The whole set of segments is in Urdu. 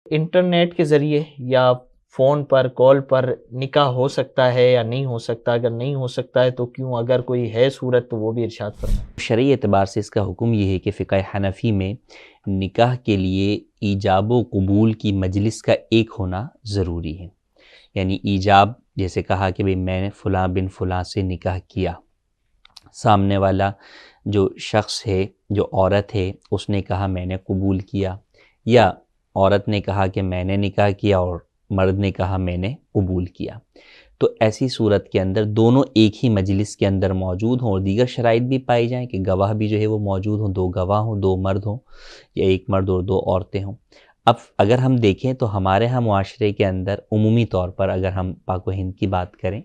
انٹرنیٹ کے ذریعے یا فون پر کال پر نکاح ہو سکتا ہے یا نہیں ہو سکتا؟ اگر نہیں ہو سکتا ہے تو کیوں؟ اگر کوئی ہے صورت تو وہ بھی ارشاد فرمائیں۔ شرعی اعتبار سے اس کا حکم یہ ہے کہ فقہ حنفی میں نکاح کے لیے ایجاب و قبول کی مجلس کا ایک ہونا ضروری ہے۔ یعنی ایجاب، جیسے کہا کہ میں نے فلاں بن فلاں سے نکاح کیا، سامنے والا جو شخص ہے، جو عورت ہے، اس نے کہا میں نے قبول کیا، یا عورت نے کہا کہ میں نے نکاح کیا اور مرد نے کہا میں نے قبول کیا، تو ایسی صورت کے اندر دونوں ایک ہی مجلس کے اندر موجود ہوں اور دیگر شرائط بھی پائی جائیں کہ گواہ بھی جو ہے وہ موجود ہوں، 2 گواہ ہوں، 2 مرد ہوں یا 1 مرد اور 2 عورتیں ہوں۔ اب اگر ہم دیکھیں تو ہمارے ہاں معاشرے کے اندر عمومی طور پر اگر ہم پاک و ہند کی بات کریں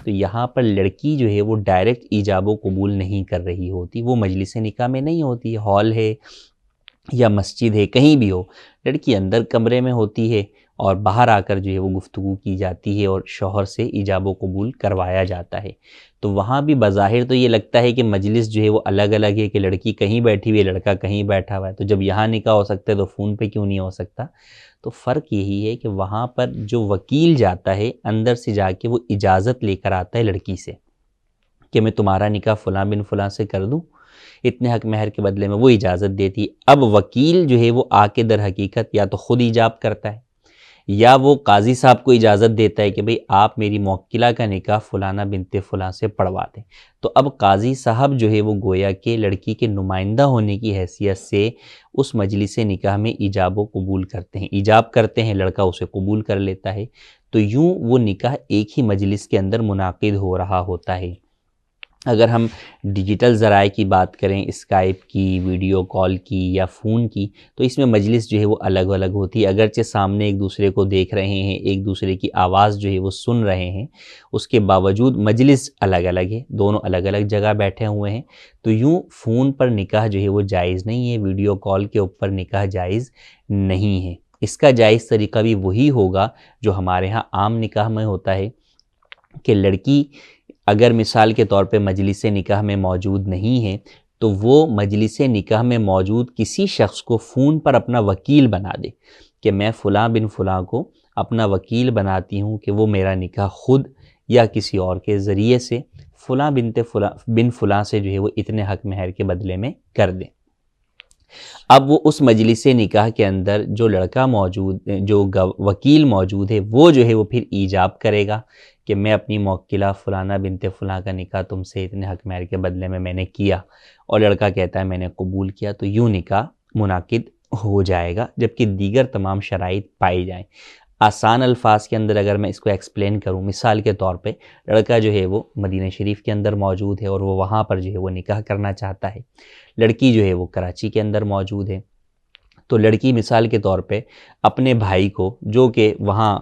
تو یہاں پر لڑکی جو ہے وہ ڈائریکٹ ایجاب و قبول نہیں کر رہی ہوتی، وہ مجلس نکاح میں نہیں ہوتی، ہال ہے یا مسجد ہے، کہیں بھی ہو، لڑکی اندر کمرے میں ہوتی ہے اور باہر آ کر جو ہے وہ گفتگو کی جاتی ہے اور شوہر سے ایجاب و قبول کروایا جاتا ہے۔ تو وہاں بھی بظاہر تو یہ لگتا ہے کہ مجلس جو ہے وہ الگ الگ ہے، کہ لڑکی کہیں بیٹھی ہوئی ہے، لڑکا کہیں بیٹھا ہوا ہے، تو جب یہاں نکاح ہو سکتا ہے تو فون پہ کیوں نہیں ہو سکتا؟ تو فرق یہی ہے کہ وہاں پر جو وکیل جاتا ہے اندر سے جا کے وہ اجازت لے کر آتا ہے لڑکی سے کہ میں تمہارا نکاح فلاں بن فلاں سے کر دوں، اتنے حق مہر کے بدلے میں وہ اجازت دیتی ہے۔ اب وکیل جو ہے وہ آ کے در حقیقت یا تو خود ایجاب کرتا ہے یا وہ قاضی صاحب کو اجازت دیتا ہے کہ بھئی آپ میری موکلہ کا نکاح فلانا بنت فلاں سے پڑھوا دیں۔ تو اب قاضی صاحب جو ہے وہ گویا کہ لڑکی کے نمائندہ ہونے کی حیثیت سے اس مجلس نکاح میں ایجاب و قبول کرتے ہیں، ایجاب کرتے ہیں، لڑکا اسے قبول کر لیتا ہے، تو یوں وہ نکاح ایک ہی مجلس کے اندر منعقد ہو رہا ہوتا ہے۔ اگر ہم ڈیجیٹل ذرائع کی بات کریں، اسکائپ کی، ویڈیو کال کی یا فون کی، تو اس میں مجلس جو ہے وہ الگ الگ ہوتی ہے، اگرچہ سامنے ایک دوسرے کو دیکھ رہے ہیں، ایک دوسرے کی آواز جو ہے وہ سن رہے ہیں، اس کے باوجود مجلس الگ الگ ہے، دونوں الگ الگ جگہ بیٹھے ہوئے ہیں۔ تو یوں فون پر نکاح جو ہے وہ جائز نہیں ہے، ویڈیو کال کے اوپر نکاح جائز نہیں ہے۔ اس کا جائز طریقہ بھی وہی ہوگا جو ہمارے ہاں عام نکاح میں ہوتا ہے کہ لڑکی اگر مثال کے طور پہ مجلس نکاح میں موجود نہیں ہے تو وہ مجلس نکاح میں موجود کسی شخص کو فون پر اپنا وکیل بنا دے کہ میں فلاں بن فلاں کو اپنا وکیل بناتی ہوں کہ وہ میرا نکاح خود یا کسی اور کے ذریعے سے فلاں بن فلاں سے جو ہے وہ اتنے حق مہر کے بدلے میں کر دیں۔ اب وہ اس مجلس نکاح کے اندر جو لڑکا موجود، جو وکیل موجود ہے، وہ جو ہے وہ پھر ایجاب کرے گا کہ میں اپنی موکلہ فلانا بنت فلاں کا نکاح تم سے اتنے حق مہر کے بدلے میں نے کیا، اور لڑکا کہتا ہے میں نے قبول کیا، تو یوں نکاح منعقد ہو جائے گا جبکہ دیگر تمام شرائط پائی جائیں۔ آسان الفاظ کے اندر اگر میں اس کو ایکسپلین کروں، مثال کے طور پہ لڑکا جو ہے وہ مدینہ شریف کے اندر موجود ہے اور وہ وہاں پر جو ہے وہ نکاح کرنا چاہتا ہے، لڑکی جو ہے وہ کراچی کے اندر موجود ہے، تو لڑکی مثال کے طور پہ اپنے بھائی کو جو کہ وہاں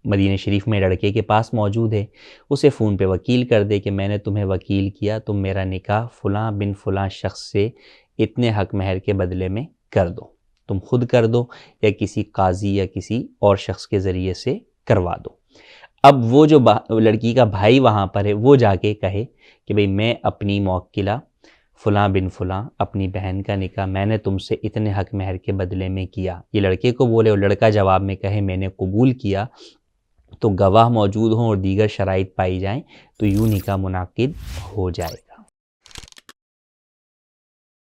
مدینہ شریف میں لڑکے کے پاس موجود ہے، اسے فون پہ وکیل کر دے کہ میں نے تمہیں وکیل کیا، تم میرا نکاح فلاں بن فلاں شخص سے اتنے حق مہر کے بدلے میں کر دو، تم خود کر دو یا کسی قاضی یا کسی اور شخص کے ذریعے سے کروا دو۔ اب وہ جو لڑکی کا بھائی وہاں پر ہے وہ جا کے کہے کہ بھئی میں اپنی موکلہ فلاں بن فلاں اپنی بہن کا نکاح میں نے تم سے اتنے حق مہر کے بدلے میں کیا، یہ لڑکے کو بولے اور لڑکا جواب میں کہے میں نے قبول کیا، تو گواہ موجود ہوں اور دیگر شرائط پائی جائیں تو یوں نکاح منعقد ہو جائے۔